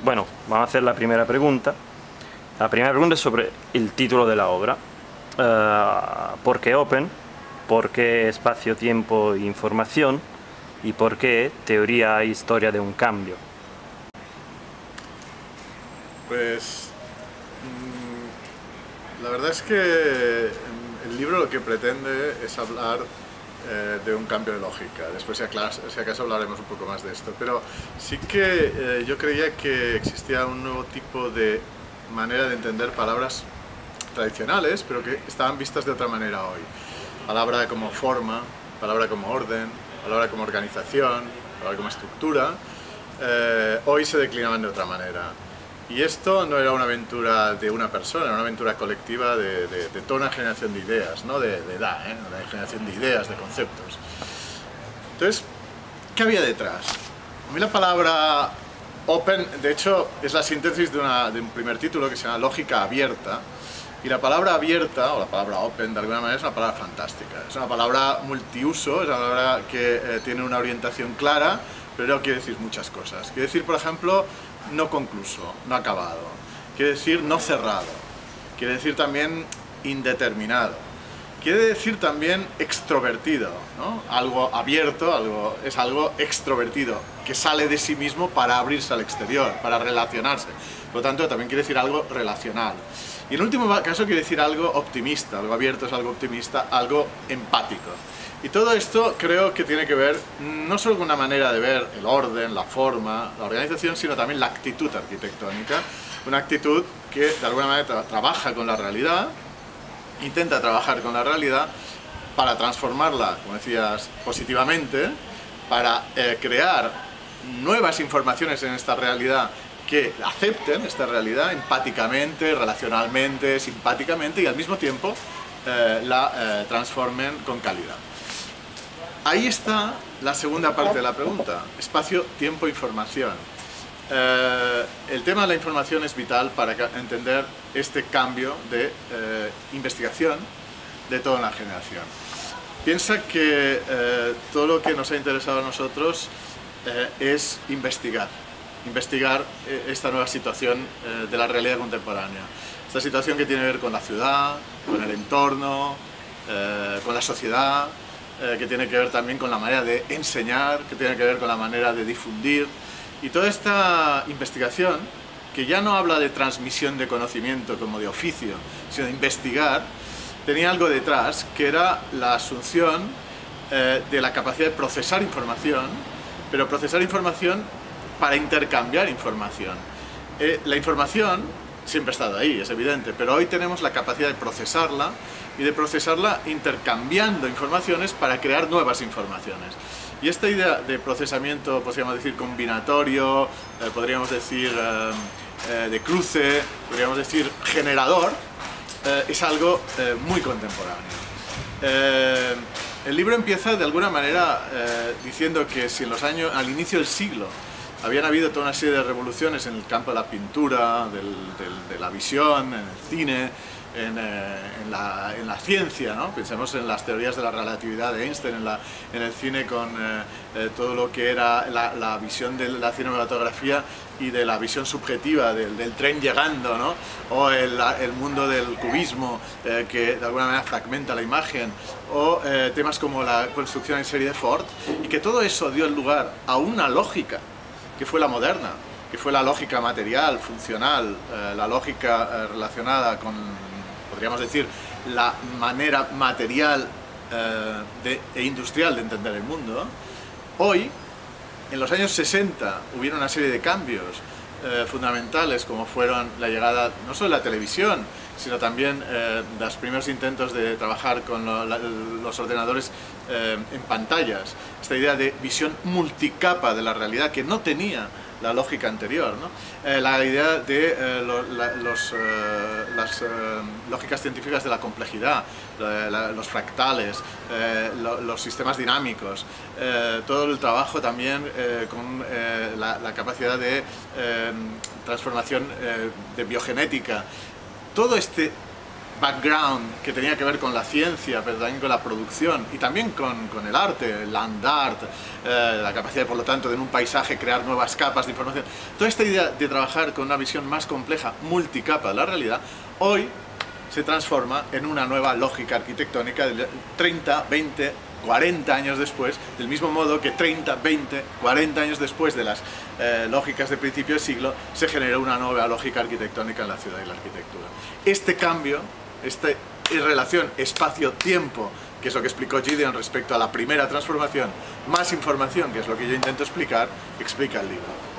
Bueno, vamos a hacer la primera pregunta. La primera pregunta es sobre el título de la obra. ¿Por qué Open? ¿Por qué espacio, tiempo e información? ¿Y por qué teoría e historia de un cambio? Pues la verdad es que el libro lo que pretende es hablar de un cambio de lógica. Después si acaso hablaremos un poco más de esto, pero sí que yo creía que existía un nuevo tipo de manera de entender palabras tradicionales, pero que estaban vistas de otra manera hoy. Palabra como forma, palabra como orden, palabra como organización, palabra como estructura, hoy se declinaban de otra manera. Y esto no era una aventura de una persona, era una aventura colectiva de toda una generación de ideas, no de edad, una generación de ideas, de conceptos. Entonces, ¿qué había detrás? A mí la palabra open, de hecho, es la síntesis de un primer título que se llama Lógica Abierta. Y la palabra abierta, o la palabra open, de alguna manera, es una palabra fantástica. Es una palabra multiuso, es una palabra que tiene una orientación clara, pero no quiere decir muchas cosas. Quiere decir, por ejemplo, no concluso, no acabado. Quiere decir no cerrado. Quiere decir también indeterminado. Quiere decir también extrovertido, ¿no? Algo abierto, es algo extrovertido, que sale de sí mismo para abrirse al exterior, para relacionarse. Por lo tanto, también quiere decir algo relacional. Y en último caso quiere decir algo optimista, algo abierto es algo optimista, algo empático. Y todo esto creo que tiene que ver no solo con una manera de ver el orden, la forma, la organización, sino también la actitud arquitectónica. Una actitud que de alguna manera trabaja con la realidad, intenta trabajar con la realidad para transformarla, como decías, positivamente, para crear nuevas informaciones en esta realidad que acepten esta realidad empáticamente, relacionalmente, simpáticamente y al mismo tiempo la transformen con calidad. Ahí está la segunda parte de la pregunta, espacio, tiempo, información. El tema de la información es vital para entender este cambio de investigación de toda una generación. Piensa que todo lo que nos ha interesado a nosotros es investigar esta nueva situación de la realidad contemporánea. Esta situación que tiene que ver con la ciudad, con el entorno, con la sociedad, que tiene que ver también con la manera de enseñar, que tiene que ver con la manera de difundir. Y toda esta investigación, que ya no habla de transmisión de conocimiento como de oficio, sino de investigar, tenía algo detrás, que era la asunción de la capacidad de procesar información, pero procesar información para intercambiar información. La información siempre ha estado ahí, es evidente, pero hoy tenemos la capacidad de procesarla y de procesarla intercambiando informaciones para crear nuevas informaciones. Y esta idea de procesamiento, podríamos decir combinatorio, podríamos decir de cruce, podríamos decir generador, es algo muy contemporáneo. El libro empieza de alguna manera diciendo que si en los años, al inicio del siglo, habían habido toda una serie de revoluciones en el campo de la pintura, de la visión, en el cine, en la ciencia, ¿no? Pensemos en las teorías de la relatividad de Einstein, en el cine con todo lo que era la visión de la cinematografía y de la visión subjetiva del tren llegando, ¿no? O el mundo del cubismo, que de alguna manera fragmenta la imagen, o temas como la construcción en serie de Ford, y que todo eso dio lugar a una lógica que fue la moderna, que fue la lógica material, funcional, la lógica relacionada con, podríamos decir, la manera material e industrial de entender el mundo. Hoy, en los años 60, hubieron una serie de cambios fundamentales, como fueron la llegada no solo de la televisión, sino también los primeros intentos de trabajar con los ordenadores en pantallas. Esta idea de visión multicapa de la realidad que no tenía la lógica anterior, ¿no? La idea de las lógicas científicas de la complejidad, los fractales, los sistemas dinámicos, todo el trabajo también con la capacidad de transformación de biogenética. Todo este background que tenía que ver con la ciencia, pero también con la producción y también con el arte, el land art, la capacidad, por lo tanto, de en un paisaje crear nuevas capas de información. Toda esta idea de trabajar con una visión más compleja, multicapa de la realidad, hoy se transforma en una nueva lógica arquitectónica de 30, 20, 40 años después, del mismo modo que 30, 20, 40 años después de las lógicas de principio de siglo, se generó una nueva lógica arquitectónica en la ciudad y la arquitectura. Este cambio, esta relación espacio-tiempo, que es lo que explicó Gideon respecto a la primera transformación, más información, que es lo que yo intento explicar, explica el libro.